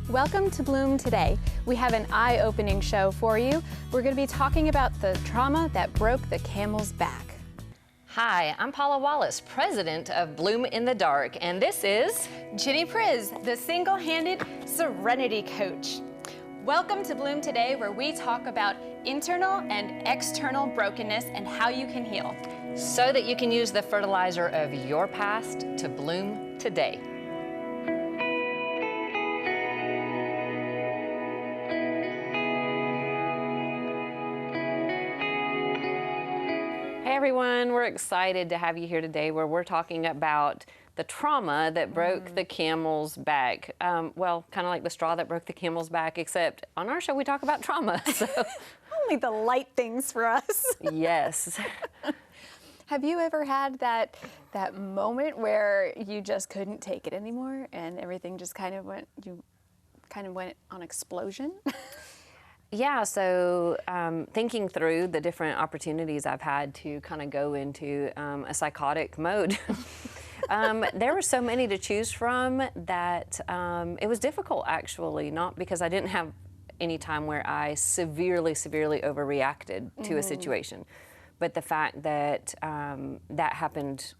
Welcome to Bloom Today. We have an eye-opening show for you. We're going to be talking about the trauma that broke the camel's back. Hi, I'm Paula Wallace, president of Bloom in the Dark, and this is Ginny Priz, the single-handed serenity coach. Welcome to Bloom Today, where we talk about internal and external brokenness and how you can heal, so that you can use the fertilizer of your past to bloom today. Hey everyone, we're excited to have you here today where we're talking about the trauma that broke the camel's back. Well, kind of like the straw that broke the camel's back, except on our show we talk about trauma. So. Only the light things for us. Yes. Have you ever had that moment where you just couldn't take it anymore and everything just kind of went on explosion? Yeah, so thinking through the different opportunities I've had to kind of go into a psychotic mode, there were so many to choose from that it was difficult, actually, not because I didn't have any time where I severely overreacted to a situation, but the fact that that happened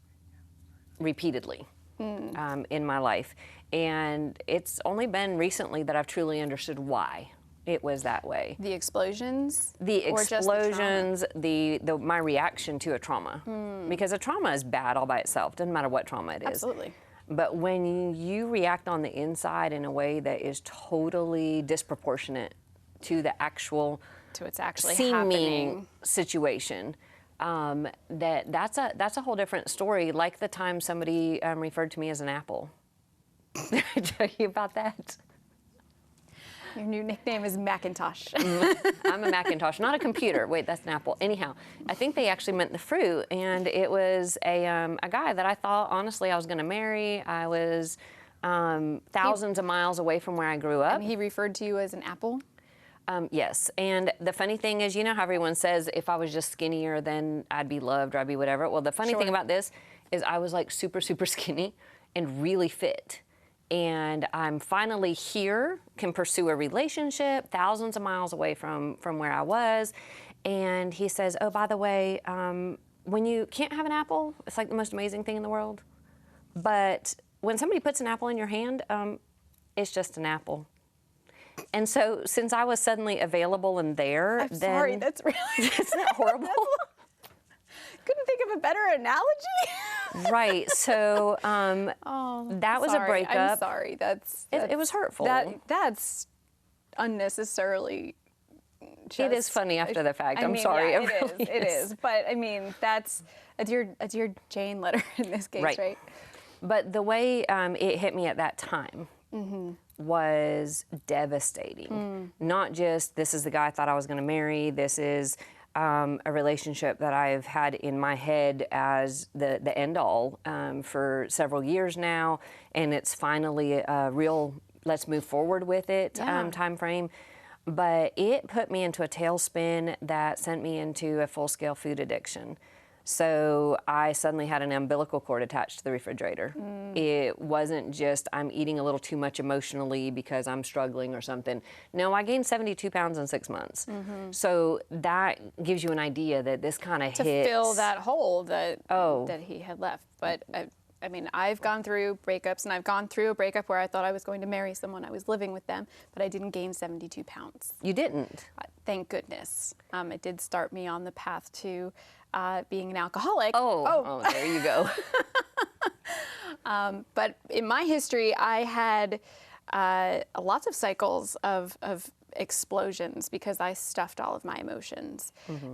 repeatedly in my life. And it's only been recently that I've truly understood why it was that way. The explosions? The explosions, my reaction to a trauma. Because a trauma is bad all by itself, doesn't matter what trauma it is. Absolutely. But when you react on the inside in a way that is totally disproportionate to the actual to what's actually seeming happening situation, that's a whole different story. Like the time somebody referred to me as an apple. Did I tell you about that? Your new nickname is Macintosh. I'm a Macintosh, not a computer. Wait, that's an apple. Anyhow, I think they actually meant the fruit, and it was a guy that I thought, honestly, I was going to marry. I was thousands of miles away from where I grew up. And he referred to you as an apple? Yes, and the funny thing is, you know how everyone says, if I was just skinnier, then I'd be loved or I'd be whatever. Well, the funny thing about this is I was like super skinny and really fit. And I'm finally here, can pursue a relationship thousands of miles away from where I was. And he says, oh, by the way, when you can't have an apple, it's like the most amazing thing in the world. But when somebody puts an apple in your hand, it's just an apple. And so since I was suddenly available and there, I'm sorry, that's really... Isn't that horrible? Couldn't think of a better analogy. Right. So that was a breakup. I'm sorry. It was hurtful. That's unnecessarily. It is funny after the fact. I'm sorry. Yeah, it is. But I mean, it's your Jane letter in this case, right? But the way it hit me at that time was devastating. Not just this is the guy I thought I was going to marry. This is a relationship that I've had in my head as the end all for several years now, and it's finally a real let's move forward with it time frame. But it put me into a tailspin that sent me into a full-scale food addiction. So I suddenly had an umbilical cord attached to the refrigerator. It wasn't just I'm eating a little too much emotionally because I'm struggling or something. No, I gained 72 pounds in 6 months. So that gives you an idea that this kind of hits. To fill that hole that he had left. But I mean, I've gone through breakups, and I've gone through a breakup where I thought I was going to marry someone. I was living with them, but I didn't gain 72 pounds. You didn't? Thank goodness. It did start me on the path to being an alcoholic. Oh, there you go. But in my history, I had lots of cycles of explosions because I stuffed all of my emotions.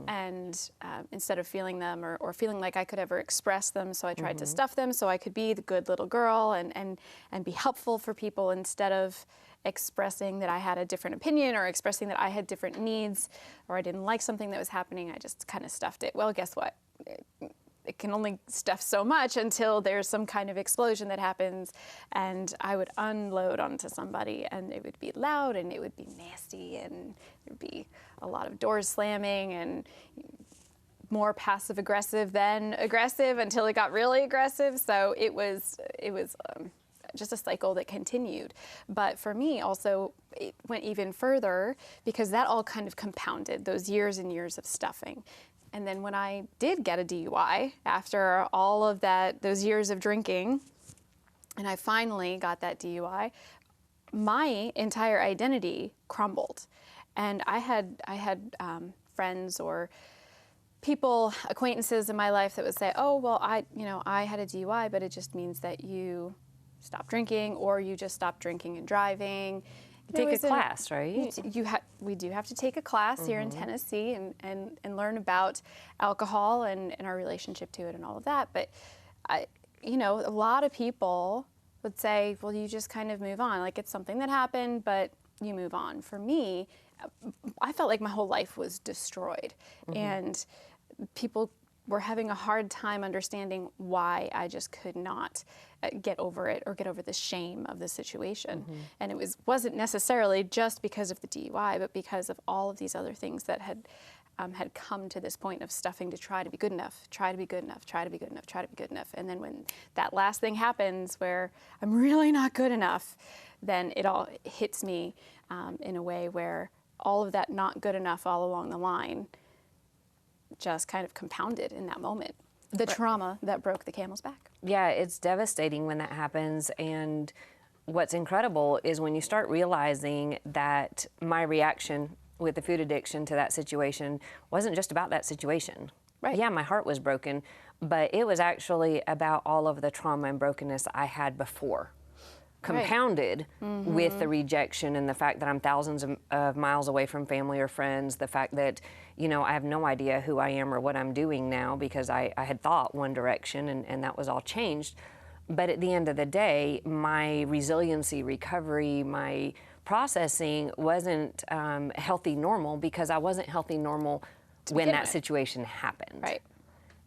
And instead of feeling them or feeling like I could ever express them, so I tried to stuff them so I could be the good little girl and be helpful for people instead of expressing that I had a different opinion or expressing that I had different needs or I didn't like something that was happening. I just kind of stuffed it. Well, guess what? It can only stuff so much until there's some kind of explosion that happens, and I would unload onto somebody, and it would be loud, and it would be nasty, and there'd be a lot of doors slamming, and more passive aggressive than aggressive until it got really aggressive. So it was just a cycle that continued. But for me also, it went even further because that all kind of compounded those years and years of stuffing. And then when I did get a DUI after all of those years of drinking, and I finally got that DUI, my entire identity crumbled. And I had friends or people, acquaintances in my life that would say, oh, well, I had a DUI, but it just means that you stopped drinking or you just stopped drinking and driving. Take a class, right? We do have to take a class here in Tennessee and learn about alcohol and our relationship to it and all of that. But, a lot of people would say, well, you just kind of move on. Like, it's something that happened, but you move on. For me, I felt like my whole life was destroyed. And people were having a hard time understanding why I just could not get over it or get over the shame of the situation. And it wasn't necessarily just because of the DUI, but because of all of these other things that had come to this point of stuffing to try to be good enough, try to be good enough, try to be good enough, try to be good enough. And then when that last thing happens where I'm really not good enough, then it all hits me in a way where all of that not good enough all along the line just kind of compounded in that moment. The trauma that broke the camel's back. Yeah, it's devastating when that happens. And what's incredible is when you start realizing that my reaction with the food addiction to that situation wasn't just about that situation. Right. Yeah, my heart was broken, but it was actually about all of the trauma and brokenness I had before, compounded with the rejection and the fact that I'm thousands of miles away from family or friends, the fact that, I have no idea who I am or what I'm doing now because I had thought one direction and that was all changed. But at the end of the day, my resiliency, recovery, my processing wasn't healthy normal because I wasn't healthy normal when that situation happened. Right.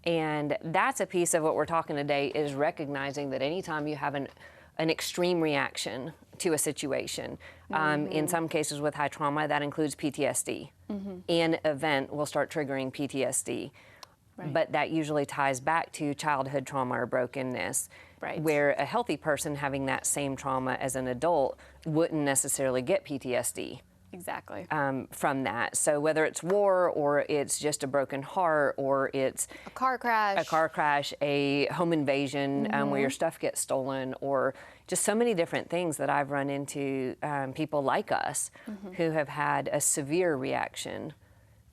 And that's a piece of what we're talking today is recognizing that anytime you have an extreme reaction to a situation. In some cases with high trauma, that includes PTSD. An event will start triggering PTSD. But that usually ties back to childhood trauma or brokenness, where a healthy person having that same trauma as an adult wouldn't necessarily get PTSD. Exactly. From that. So whether it's war or it's just a broken heart or it's a car crash, a home invasion where your stuff gets stolen, or just so many different things that I've run into people like us who have had a severe reaction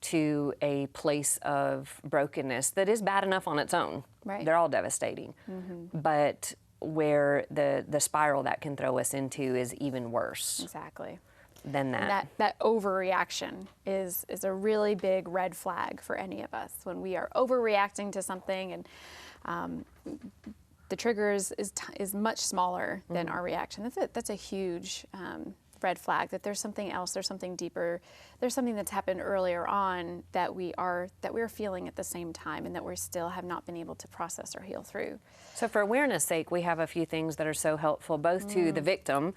to a place of brokenness that is bad enough on its own. Right. They're all devastating. But where the spiral that can throw us into is even worse. Exactly. Than that. That overreaction is a really big red flag for any of us when we are overreacting to something, and the trigger is much smaller than our reaction. That's a huge red flag that there's something else, there's something deeper, there's something that's happened earlier on that we are feeling at the same time, and that we still have not been able to process or heal through. So for awareness sake, we have a few things that are so helpful both to the victim.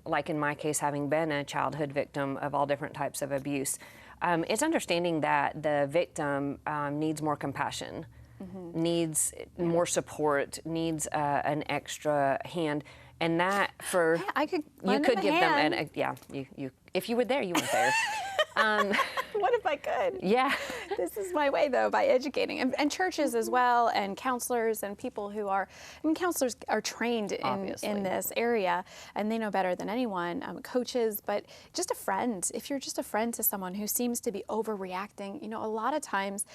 Like in my case, having been a childhood victim of all different types of abuse, it's understanding that the victim needs more compassion, needs more support, needs an extra hand, and that for you could give them you if you were there, you weren't there. What if I could? Yeah. This is my way, though, by educating. And churches as well, and counselors and people who are, counselors are trained in this area, and they know better than anyone, coaches, but just a friend. If you're just a friend to someone who seems to be overreacting, a lot of times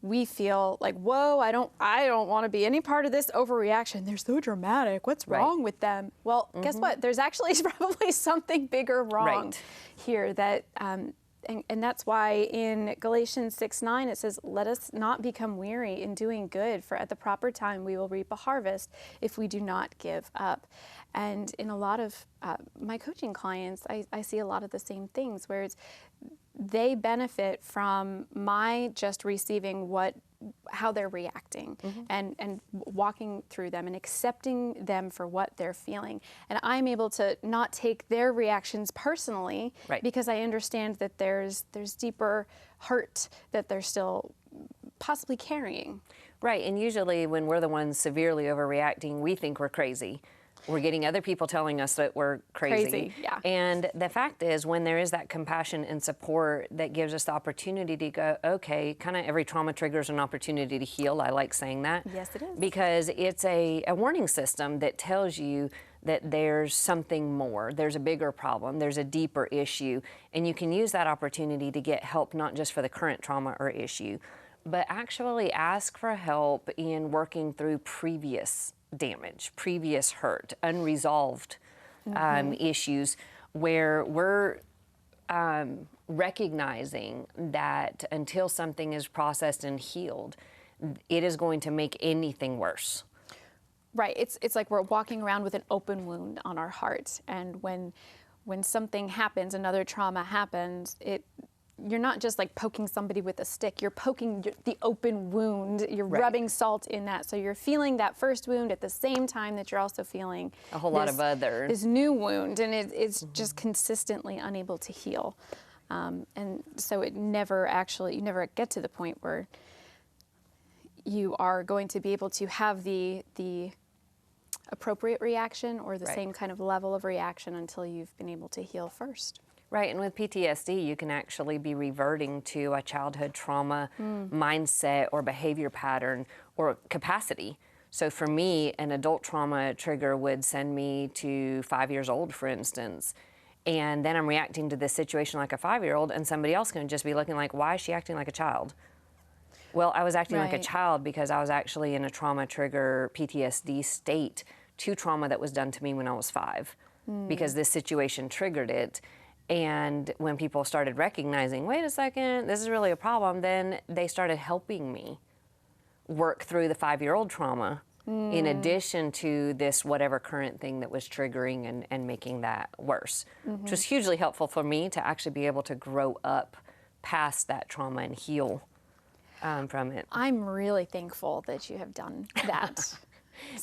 we feel like, whoa, I don't want to be any part of this overreaction. They're so dramatic. What's wrong with them? Well, guess what? There's actually probably something bigger wrong here that, and that's why in Galatians 6:9 it says, let us not become weary in doing good, for at the proper time we will reap a harvest if we do not give up. And in a lot of my coaching clients, I see a lot of the same things where they benefit from my just receiving how they're reacting and walking through them and accepting them for what they're feeling. And I'm able to not take their reactions personally because I understand that there's deeper hurt that they're still possibly carrying. Right, and usually when we're the ones severely overreacting, we think we're crazy. We're getting other people telling us that we're crazy. Yeah. And the fact is, when there is that compassion and support that gives us the opportunity to go, okay, kind of every trauma triggers an opportunity to heal. I like saying that. Yes, it is. Because it's a warning system that tells you that there's something more, there's a bigger problem, there's a deeper issue, and you can use that opportunity to get help, not just for the current trauma or issue, but actually ask for help in working through previous damage, previous hurt, unresolved issues, where we're recognizing that until something is processed and healed, it is going to make anything worse. Right. It's like we're walking around with an open wound on our heart, and when something happens, another trauma happens, you're not just like poking somebody with a stick, you're poking the open wound, you're rubbing salt in that. So you're feeling that first wound at the same time that you're also feeling a whole lot of this new wound, and it's just consistently unable to heal. And so you never get to the point where you are going to be able to have the appropriate reaction or the same kind of level of reaction until you've been able to heal first. Right, and with PTSD, you can actually be reverting to a childhood trauma mindset or behavior pattern or capacity. So for me, an adult trauma trigger would send me to 5 years old, for instance, and then I'm reacting to this situation like a 5-year-old, and somebody else can just be looking like, why is she acting like a child? Well, I was acting like a child because I was actually in a trauma trigger PTSD state to trauma that was done to me when I was 5, because this situation triggered it. And when people started recognizing, wait a second, this is really a problem, then they started helping me work through the 5-year-old trauma in addition to this whatever current thing that was triggering and making that worse, which was hugely helpful for me to actually be able to grow up past that trauma and heal from it. I'm really thankful that you have done that.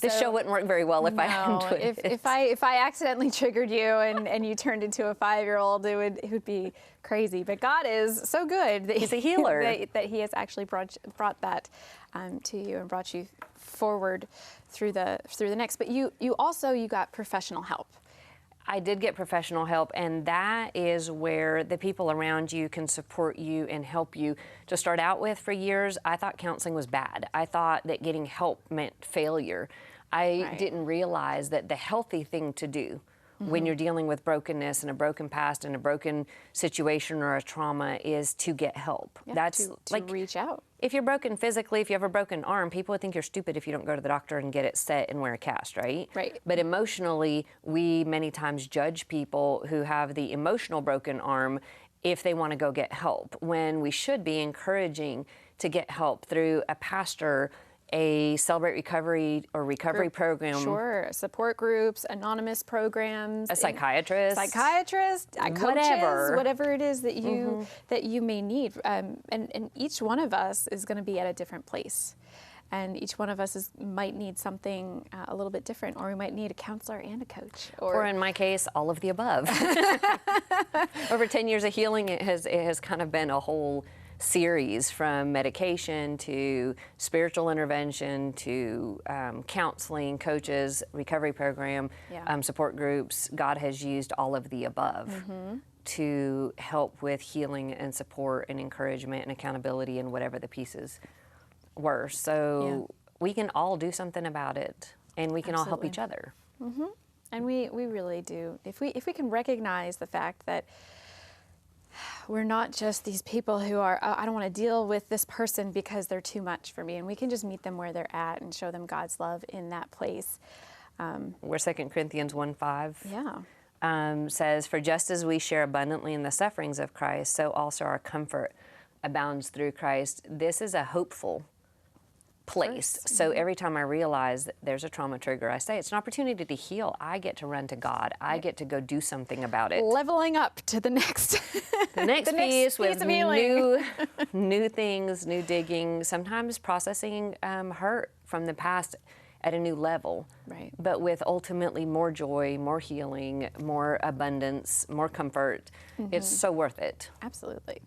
This show wouldn't work very well if I hadn't done it. If I accidentally triggered you and you turned into a 5-year-old, it would be crazy. But God is so good that He's a healer. that He has actually brought that to you and brought you forward through the next. But you got professional help. I did get professional help, and that is where the people around you can support you and help you. To start out with, for years, I thought counseling was bad. I thought that getting help meant failure. I didn't realize that the healthy thing to do when you're dealing with brokenness and a broken past and a broken situation or a trauma is to get help. Yeah, That's to like reach out. If you're broken physically, if you have a broken arm, people would think you're stupid if you don't go to the doctor and get it set and wear a cast, right? Right. But emotionally, we many times judge people who have the emotional broken arm if they want to go get help, when we should be encouraging to get help through a pastor, a Celebrate Recovery or recovery program. Sure, support groups, anonymous programs. A psychiatrist. Coaches, whatever it is that you may need. And each one of us is going to be at a different place. And each one of us might need something a little bit different, or we might need a counselor and a coach. Or in my case, all of the above. Over 10 years of healing, it has kind of been a whole series, from medication to spiritual intervention to counseling, coaches, recovery program, support groups. God has used all of the above to help with healing and support and encouragement and accountability and whatever the pieces were. So we can all do something about it, and we can all help each other. And we really do. If we can recognize the fact that we're not just these people who are, oh, I don't want to deal with this person because they're too much for me, and we can just meet them where they're at and show them God's love in that place. Where 2 Corinthians 1:5 says, "For just as we share abundantly in the sufferings of Christ, so also our comfort abounds through Christ." This is a hopeful place. So every time I realize that there's a trauma trigger, I say it's an opportunity to heal. I get to run to God. I get to go do something about it. Leveling up to the next the next piece with of healing. new things, new digging, sometimes processing hurt from the past at a new level. Right. But with ultimately more joy, more healing, more abundance, more comfort. It's so worth it. Absolutely.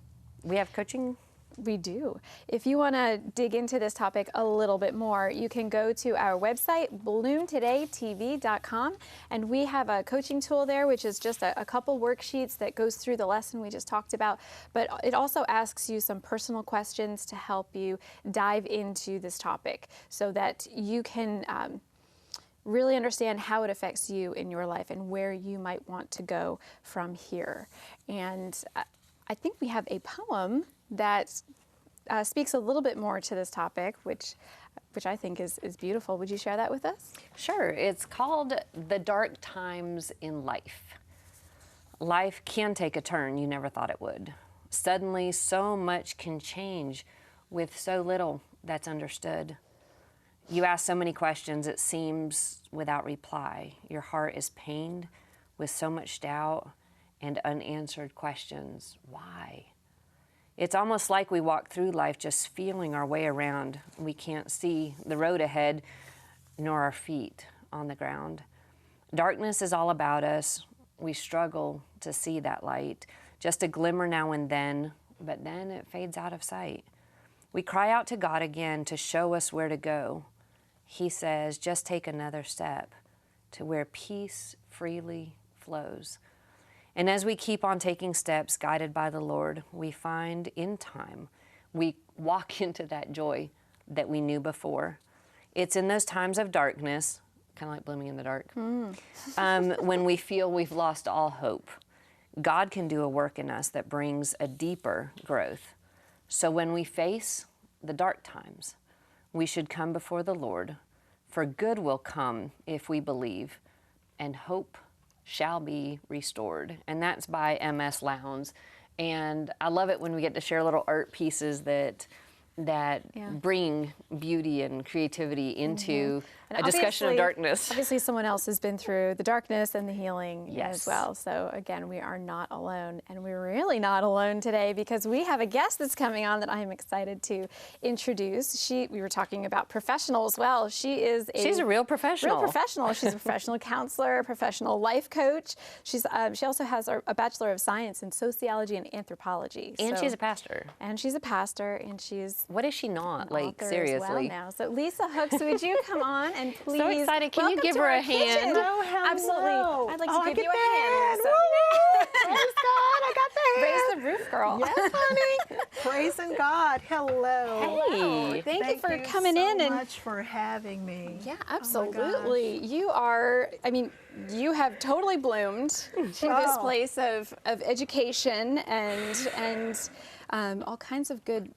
We have coaching We do. If you want to dig into this topic a little bit more, you can go to our website, bloomtodaytv.com, and we have a coaching tool there, which is just a couple worksheets that goes through the lesson we just talked about, but it also asks you some personal questions to help you dive into this topic so that you can really understand how it affects you in your life and where you might want to go from here. And I think we have a poem that speaks a little bit more to this topic, which I think is beautiful. Would you share that with us? Sure. It's called The Dark Times in Life. Life can take a turn you never thought it would. Suddenly, so much can change with so little that's understood. You ask so many questions, it seems without reply. Your heart is pained with so much doubt and unanswered questions. Why? It's almost like we walk through life just feeling our way around. We can't see the road ahead, nor our feet on the ground. Darkness is all about us. We struggle to see that light, just a glimmer now and then, but then it fades out of sight. We cry out to God again to show us where to go. He says, just take another step to where peace freely flows. And as we keep on taking steps guided by the Lord, we find in time, we walk into that joy that we knew before. It's in those times of darkness, kind of like blooming in the dark, when we feel we've lost all hope. God can do a work in us that brings a deeper growth. So when we face the dark times, we should come before the Lord, for good will come if we believe, and hope shall be restored. And that's by M.S. Lowndes. And I love it when we get to share little art pieces that bring beauty and creativity into a discussion of darkness. Obviously, someone else has been through the darkness and the healing Yes. as well. So again, we are not alone, and we're really not alone today because we have a guest that's coming on that I am excited to introduce. We were talking about professional as well. She's a real professional. She's a professional counselor, a professional life coach. She also has a Bachelor of Science in Sociology and Anthropology. And she's a pastor. And she's a pastor, and she's What is she not? Like, author seriously. as well now. So Lisa Hooks, would you come on and please? So excited. Can you welcome give to her our a hand? kitchen. Oh, hello. Absolutely. I'd like to give you a hand. Woo, woo. Praise God, I got the hand. Raise the roof, girl. Yes, honey. Praising God. Hello. Hey. Thank you for coming in so and much for having me. yeah, Oh my absolutely. gosh. You are. I mean, you have totally bloomed to this Oh. place of education and all kinds of good.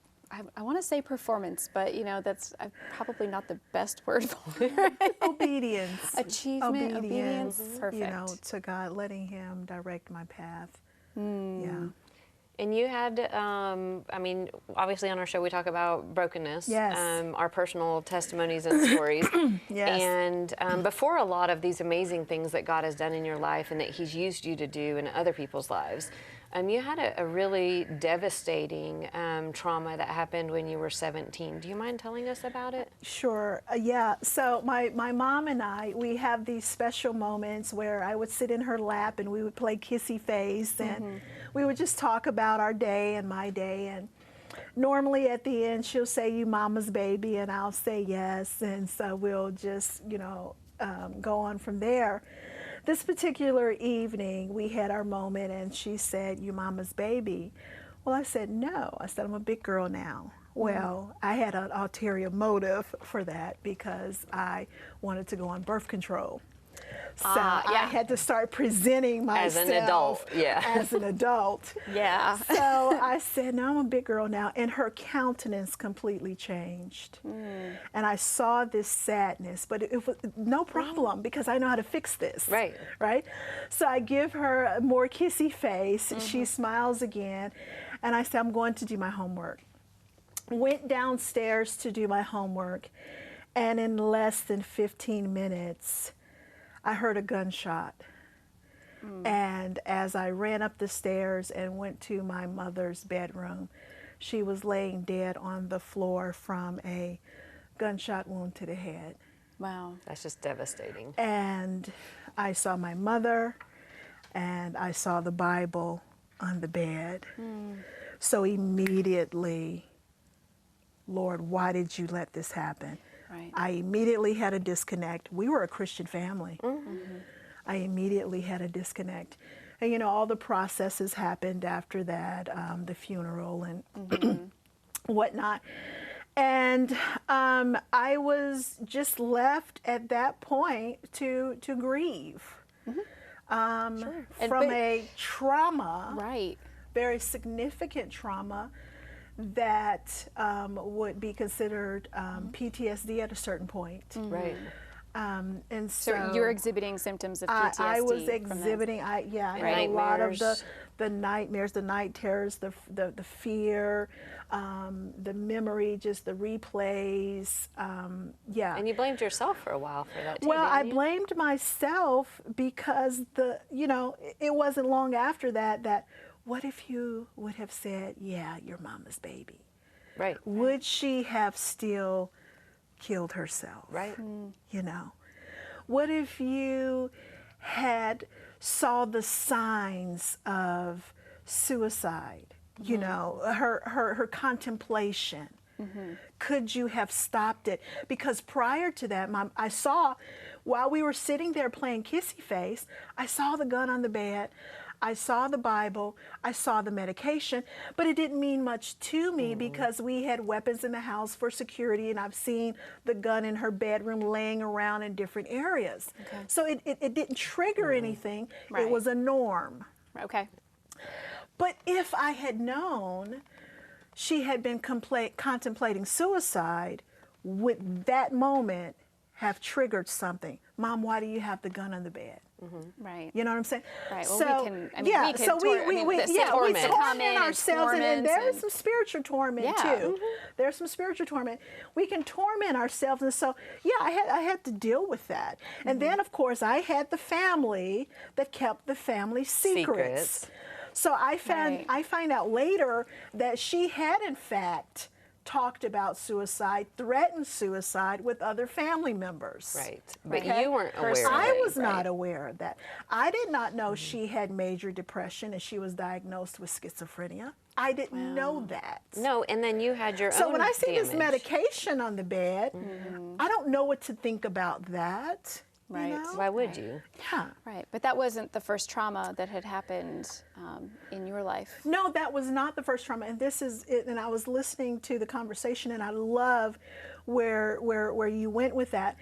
I want to say performance, but that's probably not the best word for it. Obedience. Achievement, obedience. Perfect. To God, letting Him direct my path. Mm. Yeah. And you had, obviously on our show we talk about brokenness, Yes. our personal testimonies and stories. Yes. And before a lot of these amazing things that God has done in your life and that He's used you to do in other people's lives, you had a really devastating trauma that happened when you were 17. Do you mind telling us about it? Sure. Yeah. So my mom and I, we have these special moments where I would sit in her lap and we would play kissy face and we would just talk about our day and my day. And normally at the end she'll say, "You mama's baby," and I'll say yes. And so we'll just, go on from there. This particular evening, we had our moment, and she said, "You mama's baby." Well, I said, "No." I said, "I'm a big girl now." Well, I had an ulterior motive for that because I wanted to go on birth control. So I had to start presenting myself As an adult, yeah. as an adult. Yeah. So I said, "No, I'm a big girl now." And her countenance completely changed. And I saw this sadness, but it was no problem because I know how to fix this. Right. Right? So I give her a more kissy face. She smiles again. And I said, "I'm going to do my homework." Went downstairs to do my homework. And in less than 15 minutes, I heard a gunshot. And as I ran up the stairs and went to my mother's bedroom, she was laying dead on the floor from a gunshot wound to the head. Wow. That's just devastating. And I saw my mother, and I saw the Bible on the bed. So immediately Lord, why did you let this happen? Right. I immediately had a disconnect. We were a Christian family. I immediately had a disconnect. And, you know, all the processes happened after that, the funeral and whatnot. And I was just left at that point to grieve from a trauma, Right. very significant trauma that would be considered PTSD at a certain point. Right. And So you're exhibiting symptoms of PTSD. I was from this. exhibiting. I had a lot of the nightmares, the night terrors, the fear, the memory, just the replays. Yeah. And you blamed yourself for a while for that too. Well, I didn't you? blamed myself because it wasn't long after that. What if you would have said, "Yeah, your mama's baby"? Right. Would she have still killed herself? Right. You know, what if you had saw the signs of suicide? You know, her contemplation. Could you have stopped it? Because prior to that, I saw, while we were sitting there playing kissy face, I saw the gun on the bed. I saw the Bible, I saw the medication, but it didn't mean much to me because we had weapons in the house for security, and I've seen the gun in her bedroom laying around in different areas. Okay. So it didn't trigger anything. Right. It was a norm. Okay. But if I had known she had been contemplating suicide, would that moment have triggered something? Mom, why do you have the gun on the bed? Right. You know what I'm saying? Right. Well, so, we can. I mean, yeah. we can. So we torment. torment ourselves, and there is some spiritual torment Yeah. too. There's some spiritual torment. We can torment ourselves, and so yeah, I had to deal with that. And then, of course, I had the family that kept the family secrets. So I find out later that she had in fact talked about suicide, threatened suicide with other family members. Right. But Okay. you weren't aware of it. I was right? not aware of that. I did not know she had major depression and she was diagnosed with schizophrenia. I didn't know that. No, and then you had your own So when I see this damage. medication on the bed, I don't know what to think about that. Right. You know? Why would you? Yeah. Right. But that wasn't the first trauma that had happened in your life. No, that was not the first trauma, and this is it. And I was listening to the conversation, and I love where you went with that,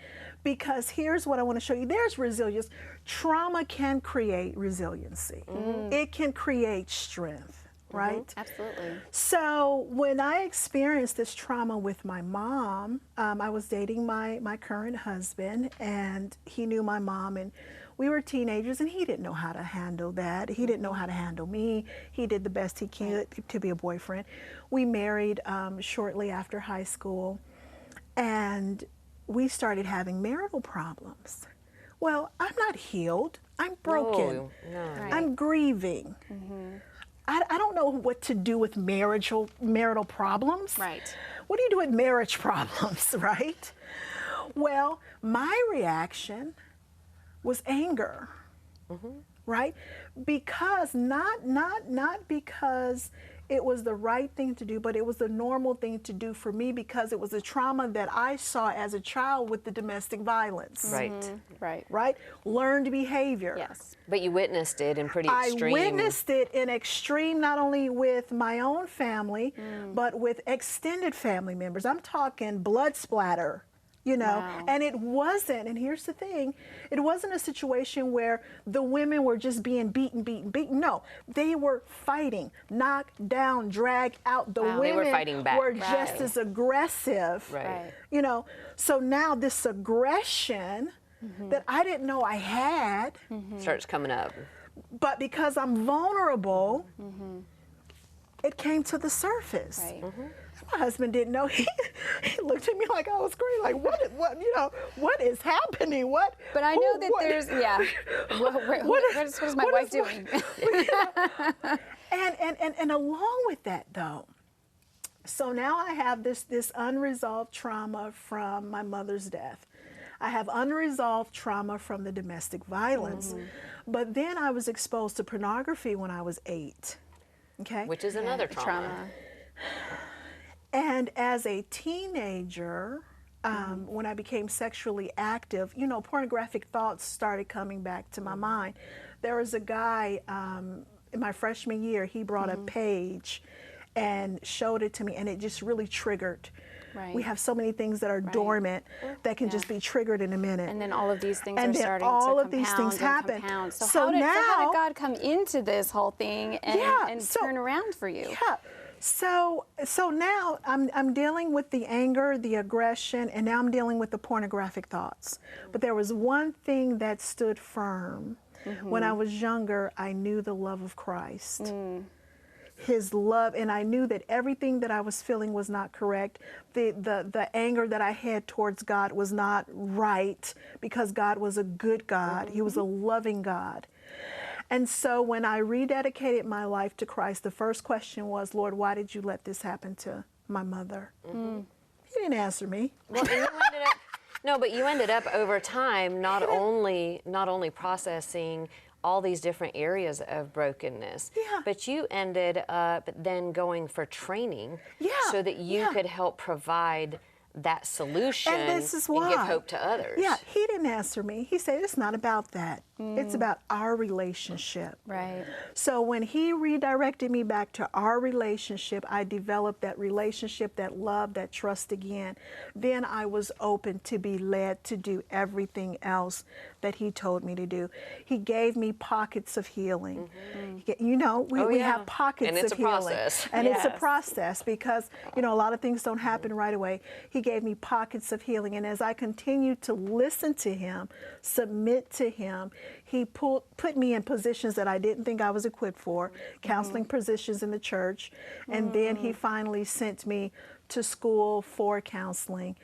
because here's what I want to show you. There's resilience. Trauma can create resiliency. It can create strength, right? Absolutely. So when I experienced this trauma with my mom, I was dating my current husband, and he knew my mom, and we were teenagers, and he didn't know how to handle that. He didn't know how to handle me. He did the best he could to be a boyfriend. We married shortly after high school, and we started having marital problems. Well, I'm not healed. I'm broken. No. Right. I'm grieving. I don't know what to do with marital problems. Right. What do you do with marriage problems, right? Well, my reaction was anger, right? Because not because it was the right thing to do, but it was the normal thing to do for me, because it was a trauma that I saw as a child with the domestic violence. Right. Right. Right? Learned behavior. Yes. But you witnessed it in pretty extreme. I witnessed it in extreme, not only with my own family, but with extended family members. I'm talking blood splatter, you know. Wow. And it wasn't, and here's the thing, it wasn't a situation where the women were just being beaten. No, they were fighting, knocked down, dragged out. The Wow. women They were fighting back. were just as aggressive. Right. You know, so now this aggression that I didn't know I had, Starts coming up. but because I'm vulnerable, it came to the surface. Right. My husband didn't know. He looked at me like I was crazy. Like, what is happening? What? But I know that there's, yeah. What is my wife doing? And along with that, though, so now I have this unresolved trauma from my mother's death. I have unresolved trauma from the domestic violence. But then I was exposed to pornography when I was 8. Okay? Which is another trauma. And as a teenager, when I became sexually active, you know, pornographic thoughts started coming back to my mind. There was a guy in my freshman year, he brought a page and showed it to me, and it just really triggered. Right. We have so many things that are dormant that can just be triggered in a minute. And then all of these things and are then starting all to of these things happen. compound. So, So how did now, God come into this whole thing and turn around for you? Yeah. So now I'm dealing with the anger, the aggression, and now I'm dealing with the pornographic thoughts. But there was one thing that stood firm. When I was younger, I knew the love of Christ. His love, and I knew that everything that I was feeling was not correct. The anger that I had towards God was not right, because God was a good God. He was a loving God. And so when I rededicated my life to Christ, the first question was, Lord, why did you let this happen to my mother? He didn't answer me. Well, and you ended up, no, but you ended up over time not only processing all these different areas of brokenness, but you ended up then going for training so that you could help provide that solution And this is why. and give hope to others. Yeah, he didn't answer me. He said, it's not about that. It's about our relationship. Right. So when he redirected me back to our relationship, I developed that relationship, that love, that trust again. Then I was open to be led to do everything else that he told me to do. He gave me pockets of healing. You know, we have pockets and it's of a healing. process. And it's a process, because, you know, a lot of things don't happen right away. He gave me pockets of healing. And as I continued to listen to him, submit to him, he put me in positions that I didn't think I was equipped for, counseling positions in the church. And then he finally sent me to school for counseling.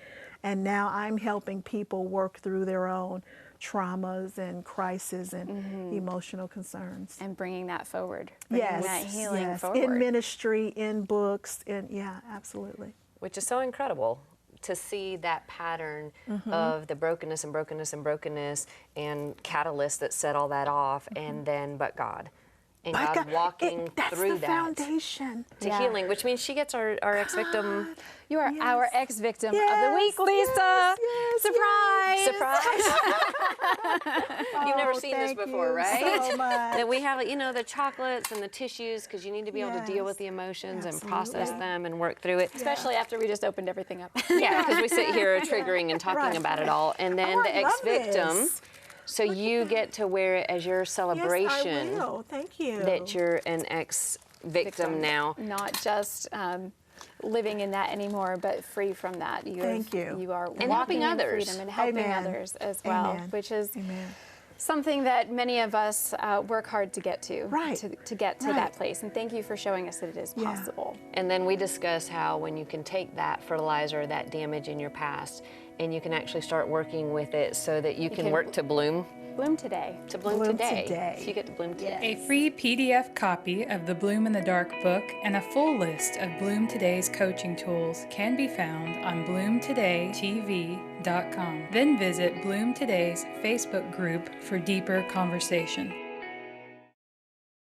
And now I'm helping people work through their own traumas and crises and emotional concerns. And bringing that forward. Bringing that healing forward. In ministry, in books, absolutely. Which is so incredible to see that pattern of the brokenness and brokenness and brokenness and catalysts that set all that off, and then but God. And God walking through that foundation to healing, which means she gets our ex-victim. You are our ex-victim of the week, Lisa. Surprise! Surprise! You've never seen this before, right? So much. That we have, you know, the chocolates and the tissues, because you need to be able to deal with the emotions and process them and work through it. Especially after we just opened everything up. Yeah, because we sit here triggering and talking about it all, and then the ex-victim. So you get to wear it as your celebration. Yes, I will. Thank you. That you're an ex-victim now. Not just living in that anymore, but free from that. Thank you. You are And helping others. Freedom and helping others as well, which is Amen. something that many of us work hard to get to, Right. to get to that place. And thank you for showing us that it is possible. And then we discuss how when you can take that fertilizer, that damage in your past, and you can actually start working with it so that you can work to bloom. Bloom today. To bloom today. So you get to bloom today. A free PDF copy of the Bloom in the Dark book and a full list of Bloom Today's coaching tools can be found on bloomtodaytv.com. Then visit Bloom Today's Facebook group for deeper conversation.